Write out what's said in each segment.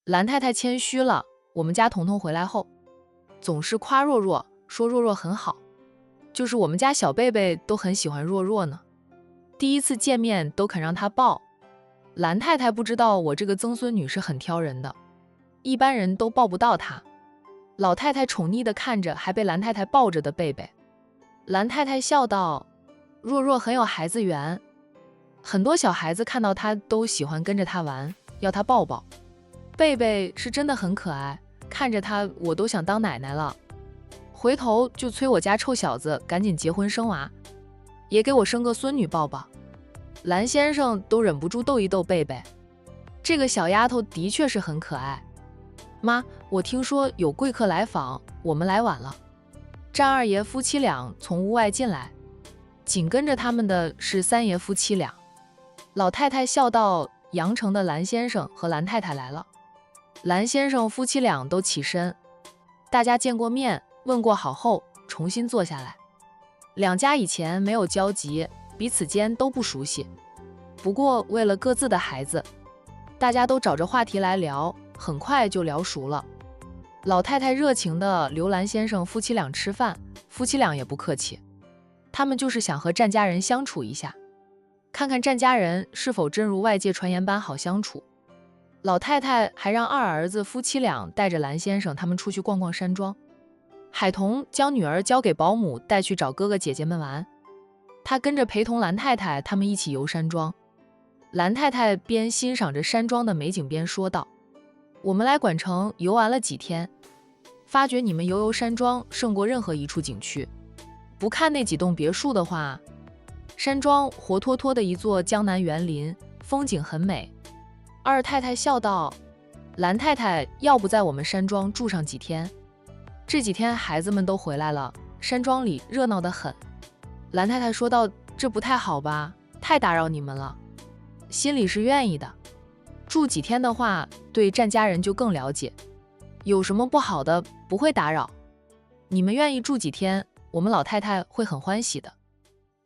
兰太太谦虚了，我们家彤彤回来后，总是夸若若，说若若很好，就是我们家小贝贝都很喜欢若若呢。第一次见面都肯让她抱。兰太太不知道我这个曾孙女是很挑人的，一般人都抱不到她。老太太宠溺地看着还被兰太太抱着的贝贝，兰太太笑道：“若若很有孩子缘，很多小孩子看到她都喜欢跟着她玩，要她抱抱。贝贝是真的很可爱，看着她我都想当奶奶了。回头就催我家臭小子赶紧结婚生娃，也给我生个孙女抱抱。”兰先生都忍不住逗一逗贝贝，这个小丫头的确是很可爱。妈，我听说有贵客来访，我们来晚了。战二爷夫妻俩从屋外进来，紧跟着他们的是三爷夫妻俩。老太太笑道：“阳城的兰先生和兰太太来了。”兰先生夫妻俩都起身，大家见过面，问过好后，重新坐下来。两家以前没有交集，彼此间都不熟悉，不过为了各自的孩子，大家都找着话题来聊，很快就聊熟了。老太太热情地留兰先生夫妻俩吃饭，夫妻俩也不客气，他们就是想和战家人相处一下，看看战家人是否真如外界传言般好相处。老太太还让二儿子夫妻俩带着兰先生他们出去逛逛山庄，海童将女儿交给保姆带去找哥哥姐姐们玩，他跟着陪同兰太太他们一起游山庄。兰太太边欣赏着山庄的美景边说道：“我们来管城游玩了几天，发觉你们游山庄胜过任何一处景区。不看那几栋别墅的话，山庄活脱脱的一座江南园林，风景很美。”二太太笑道：“兰太太要不在我们山庄住上几天？这几天孩子们都回来了，山庄里热闹得很。”兰太太说道：“这不太好吧，太打扰你们了。”心里是愿意的，住几天的话，对战家人就更了解，有什么不好的不会打扰。你们愿意住几天，我们老太太会很欢喜的。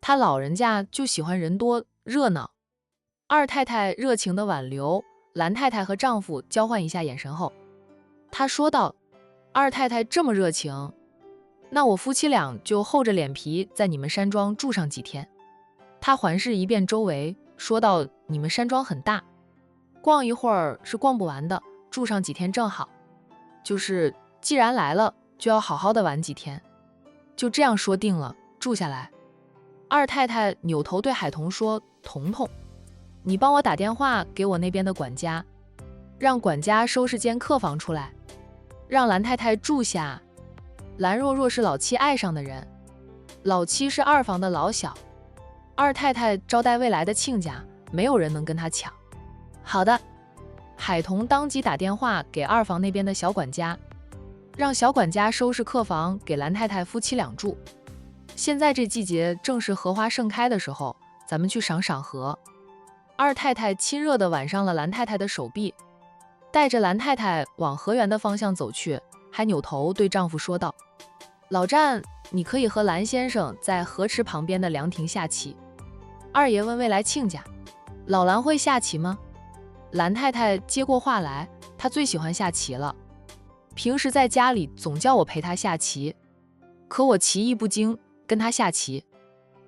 她老人家就喜欢人多热闹。二太太热情的挽留，兰太太和丈夫交换一下眼神后，她说道：“二太太这么热情，那我夫妻俩就厚着脸皮在你们山庄住上几天。”她环视一遍周围，说道：“你们山庄很大，逛一会儿是逛不完的，住上几天正好。就是既然来了，就要好好的玩几天。”就这样说定了，住下来。二太太扭头对海童说：“彤彤，你帮我打电话给我那边的管家，让管家收拾间客房出来，让兰太太住下。兰若若是老七爱上的人，老七是二房的老小，二太太招待未来的亲家，没有人能跟她抢。”好的。海童当即打电话给二房那边的小管家，让小管家收拾客房给兰太太夫妻俩住。现在这季节正是荷花盛开的时候，咱们去赏赏荷。二太太亲热地挽上了兰太太的手臂，带着兰太太往河源的方向走去，还扭头对丈夫说道：“老战，你可以和兰先生在河池旁边的凉亭下棋。”二爷问未来亲家：“老兰会下棋吗？”兰太太接过话来：“她最喜欢下棋了，平时在家里总叫我陪她下棋，可我棋艺不精，跟她下棋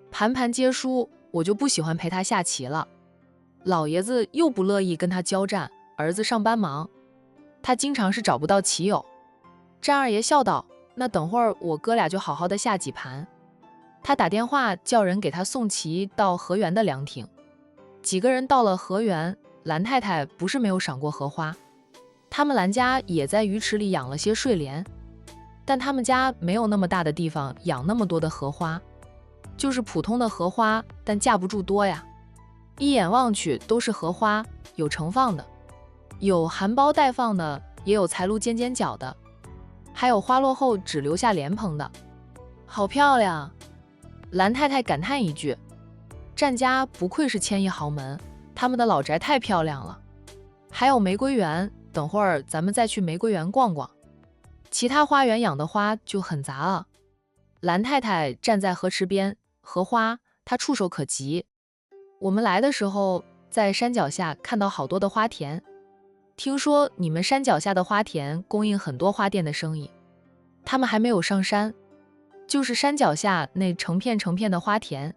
盘盘皆输，我就不喜欢陪她下棋了。老爷子又不乐意跟她交战，儿子上班忙，他经常是找不到棋友。”战二爷笑道：“那等会儿我哥俩就好好的下几盘。”他打电话叫人给他送棋到河源的凉亭。几个人到了河源，兰太太不是没有赏过荷花，他们兰家也在鱼池里养了些睡莲，但他们家没有那么大的地方养那么多的荷花，就是普通的荷花，但架不住多呀。一眼望去都是荷花，有盛放的，有含苞待放的，也有才露尖尖角的，还有花落后只留下莲蓬的，好漂亮。兰太太感叹一句：“战家不愧是千亿豪门，他们的老宅太漂亮了。”还有玫瑰园，等会儿咱们再去玫瑰园逛逛。其他花园养的花就很杂了。兰太太站在河池边，荷花她触手可及。我们来的时候，在山脚下看到好多的花田，听说你们山脚下的花田供应很多花店的生意，他们还没有上山，就是山脚下那成片成片的花田，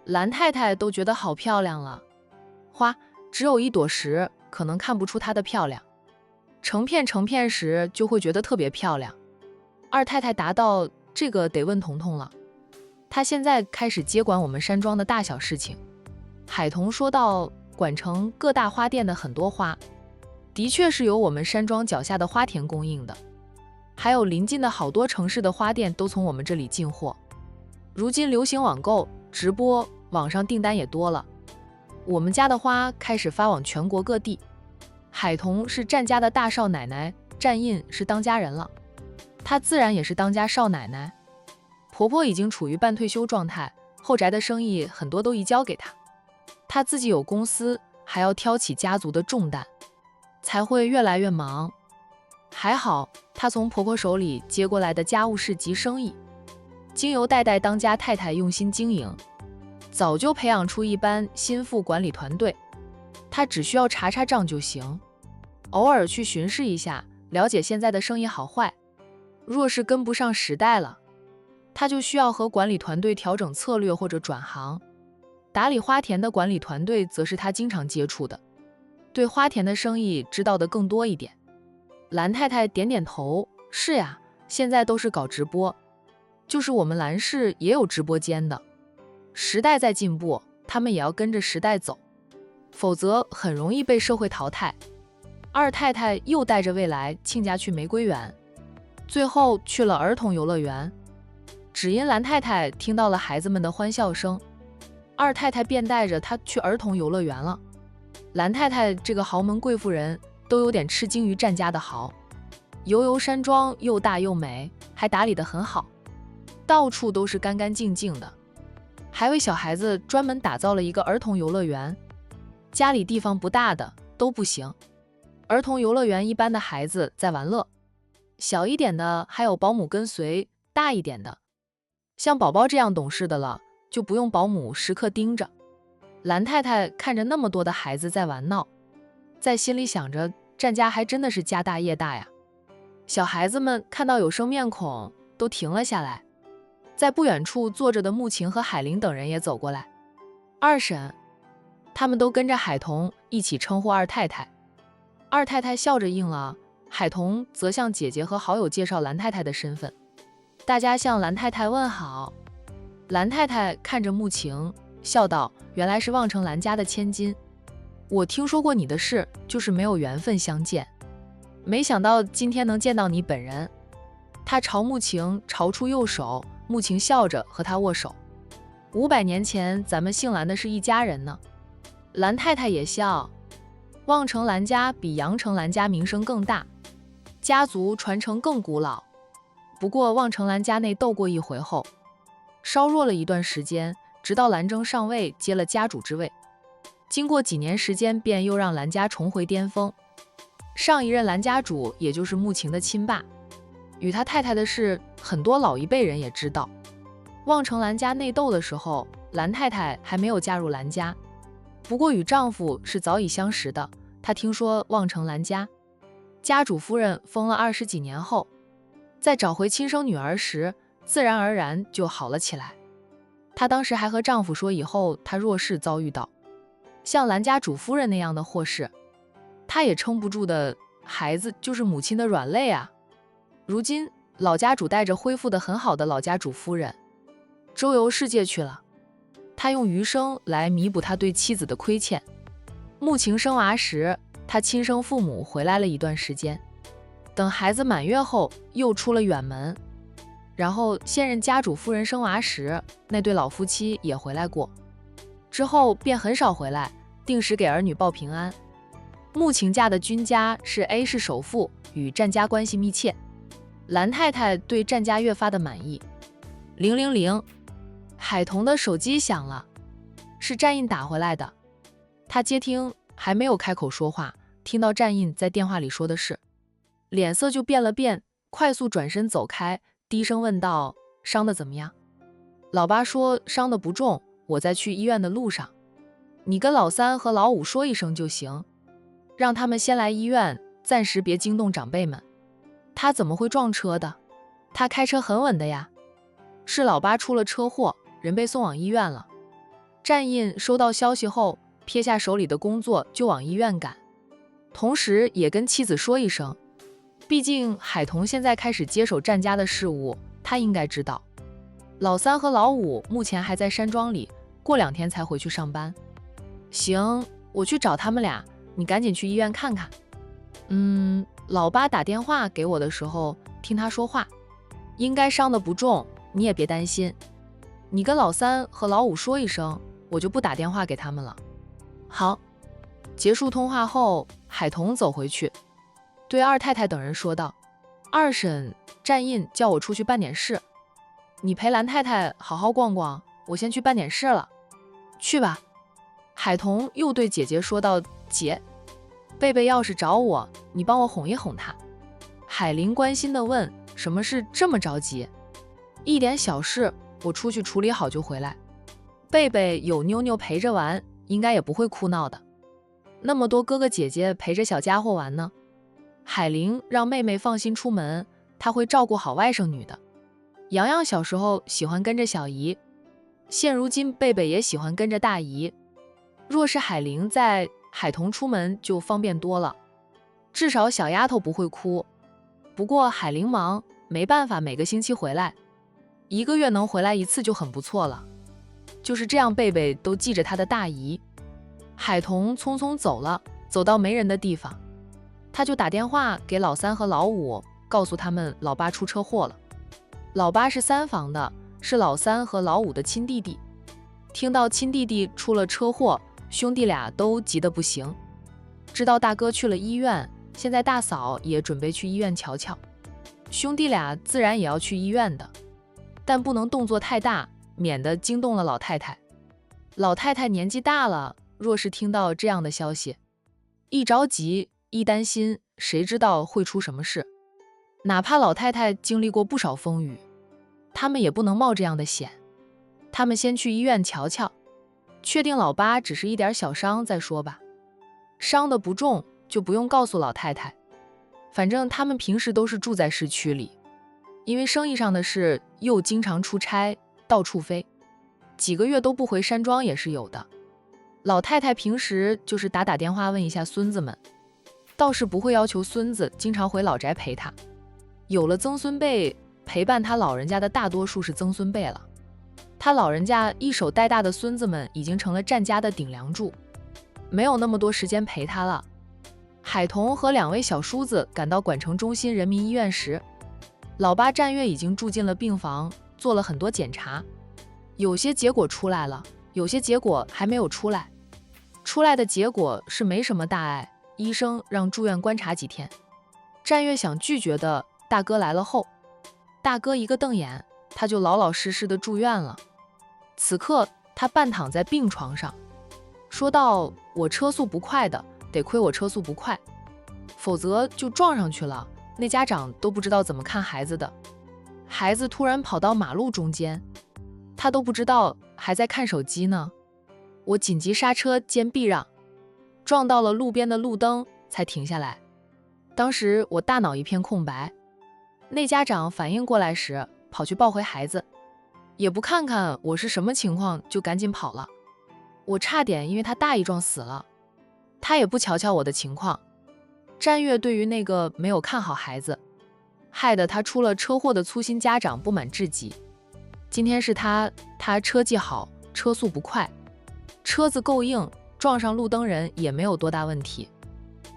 蓝太太都觉得好漂亮了。花只有一朵时，可能看不出它的漂亮，成片成片时就会觉得特别漂亮。二太太答道：这个得问彤彤了，她现在开始接管我们山庄的大小事情。海童说道：管城各大花店的很多花，的确是由我们山庄脚下的花田供应的，还有邻近的好多城市的花店都从我们这里进货。如今流行网购、直播，网上订单也多了，我们家的花开始发往全国各地。海童是战家的大少奶奶，战印是当家人了，她自然也是当家少奶奶。婆婆已经处于半退休状态，后宅的生意很多都移交给她，她自己有公司，还要挑起家族的重担，才会越来越忙。还好她从婆婆手里接过来的家务事及生意，经由代代当家太太用心经营，早就培养出一班心腹管理团队，她只需要查查账就行，偶尔去巡视一下，了解现在的生意好坏。若是跟不上时代了，她就需要和管理团队调整策略或者转行。打理花田的管理团队则是她经常接触的，对花田的生意知道的更多一点。蓝太太点点头，是呀，现在都是搞直播，就是我们蓝氏也有直播间的。时代在进步，他们也要跟着时代走，否则很容易被社会淘汰。二太太又带着未来亲家去玫瑰园，最后去了儿童游乐园。只因蓝太太听到了孩子们的欢笑声，二太太便带着她去儿童游乐园了。蓝太太这个豪门贵妇人都有点吃惊于战家的豪，游游山庄又大又美，还打理得很好，到处都是干干净净的，还为小孩子专门打造了一个儿童游乐园。家里地方不大的都不行，儿童游乐园一般的孩子在玩乐，小一点的还有保姆跟随，大一点的像宝宝这样懂事的了，就不用保姆时刻盯着。蓝太太看着那么多的孩子在玩闹，在心里想着，战家还真的是家大业大呀。小孩子们看到有生面孔都停了下来，在不远处坐着的穆晴和海玲等人也走过来。二婶，他们都跟着海童一起称呼二太太。二太太笑着应了，海童则向姐姐和好友介绍蓝太太的身份。大家向蓝太太问好。蓝太太看着穆晴笑道：原来是望城蓝家的千金，我听说过你的事，就是没有缘分相见，没想到今天能见到你本人。他朝穆晴朝出右手，穆晴笑着和他握手。500年前咱们姓蓝的是一家人呢。蓝太太也笑，望城蓝家比阳城蓝家名声更大，家族传承更古老。不过望城蓝家内斗过一回后，稍弱了一段时间，直到蓝征上位接了家主之位，经过几年时间便又让蓝家重回巅峰。上一任蓝家主也就是穆晴的亲爸，与他太太的事很多老一辈人也知道。望城蓝家内斗的时候，蓝太太还没有嫁入蓝家，不过与丈夫是早已相识的。她听说望城蓝家家主夫人疯了20几年后，在找回亲生女儿时，自然而然就好了起来。她当时还和丈夫说，以后她若是遭遇到像蓝家主夫人那样的祸事，她也撑不住的，孩子就是母亲的软肋啊。如今老家主带着恢复得很好的老家主夫人周游世界去了，他用余生来弥补他对妻子的亏欠。穆晴生娃时，他亲生父母回来了一段时间，等孩子满月后又出了远门，然后现任家主夫人生娃时，那对老夫妻也回来过，之后便很少回来，定时给儿女报平安。穆晴嫁的君家是 A 市首富，与战家关系密切。蓝太太对战家越发的满意。000，海童的手机响了，是战印打回来的。他接听，还没有开口说话，听到战印在电话里说的是，脸色就变了变，快速转身走开，低声问道：伤得怎么样？老八说伤得不重，我在去医院的路上，你跟老三和老五说一声就行，让他们先来医院，暂时别惊动长辈们。他怎么会撞车的？他开车很稳的呀。是老八出了车祸，人被送往医院了。战印收到消息后，撇下手里的工作就往医院赶，同时也跟妻子说一声，毕竟海童现在开始接手战家的事务，他应该知道。老三和老五目前还在山庄里，过2天才回去上班。行，我去找他们俩，你赶紧去医院看看。老八打电话给我的时候，听他说话，应该伤得不重，你也别担心。你跟老三和老五说一声，我就不打电话给他们了。好。结束通话后，海童走回去，对二太太等人说道：“二婶战印叫我出去办点事，你陪兰太太好好逛逛，我先去办点事了。”去吧。海童又对姐姐说道：“姐，贝贝要是找我，你帮我哄一哄他。”海玲关心地问：“什么事这么着急？”一点小事，我出去处理好就回来。贝贝有妞妞陪着玩，应该也不会哭闹的。那么多哥哥姐姐陪着小家伙玩呢。海玲让妹妹放心出门，她会照顾好外甥女的。洋洋小时候喜欢跟着小姨，现如今贝贝也喜欢跟着大姨。若是海玲在，海童出门就方便多了，至少小丫头不会哭。不过海玲忙，没办法每个星期回来，1个月能回来1次就很不错了。就是这样，贝贝都记着她的大姨。海童匆匆走了，走到没人的地方，他就打电话给老三和老五，告诉他们老八出车祸了。老八是3房的，是老三和老五的亲弟弟。听到亲弟弟出了车祸，兄弟俩都急得不行。知道大哥去了医院，现在大嫂也准备去医院瞧瞧，兄弟俩自然也要去医院的，但不能动作太大，免得惊动了老太太。老太太年纪大了，若是听到这样的消息，一着急一担心，谁知道会出什么事。哪怕老太太经历过不少风雨，他们也不能冒这样的险。他们先去医院瞧瞧，确定老八只是一点小伤再说吧，伤得不重就不用告诉老太太。反正他们平时都是住在市区里，因为生意上的事又经常出差到处飞，几个月都不回山庄也是有的。老太太平时就是打电话问一下孙子们，倒是不会要求孙子经常回老宅陪他。有了曾孙辈，陪伴他老人家的大多数是曾孙辈了。他老人家一手带大的孙子们已经成了战家的顶梁柱，没有那么多时间陪他了。海童和2位小叔子赶到管城中心人民医院时，老八战月已经住进了病房，做了很多检查，有些结果出来了，有些结果还没有出来。出来的结果是没什么大碍，医生让住院观察几天。战月想拒绝的，大哥来了后，大哥一个瞪眼，他就老老实实的住院了。此刻他半躺在病床上，说道：“我车速不快的，得亏我车速不快，否则就撞上去了，那家长都不知道怎么看孩子的。孩子突然跑到马路中间，他都不知道还在看手机呢。我紧急刹车兼避让，撞到了路边的路灯才停下来。当时我大脑一片空白，那家长反应过来时跑去抱回孩子，也不看看我是什么情况就赶紧跑了。我差点因为他大意撞死了，他也不瞧瞧我的情况。战月对于那个没有看好孩子，害得他出了车祸的粗心家长不满至极。今天是他车技好，车速不快，车子够硬，撞上路灯人也没有多大问题。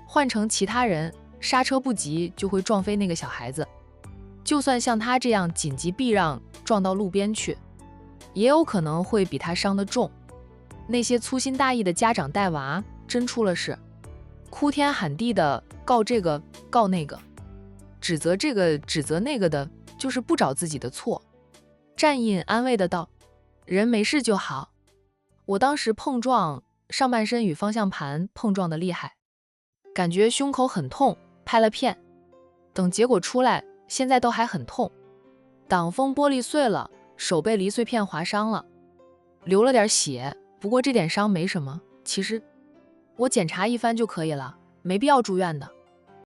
换成其他人，刹车不及就会撞飞那个小孩子。就算像他这样紧急避让撞到路边去，也有可能会比他伤得重。那些粗心大意的家长带娃，真出了事，哭天喊地的告这个告那个，指责这个指责那个的，就是不找自己的错。战印安慰的道：“人没事就好。我当时碰撞，上半身与方向盘碰撞的厉害，感觉胸口很痛，拍了片。等结果出来，现在都还很痛。挡风玻璃碎了，手被离碎片划伤了，流了点血，不过这点伤没什么。其实我检查一番就可以了，没必要住院的。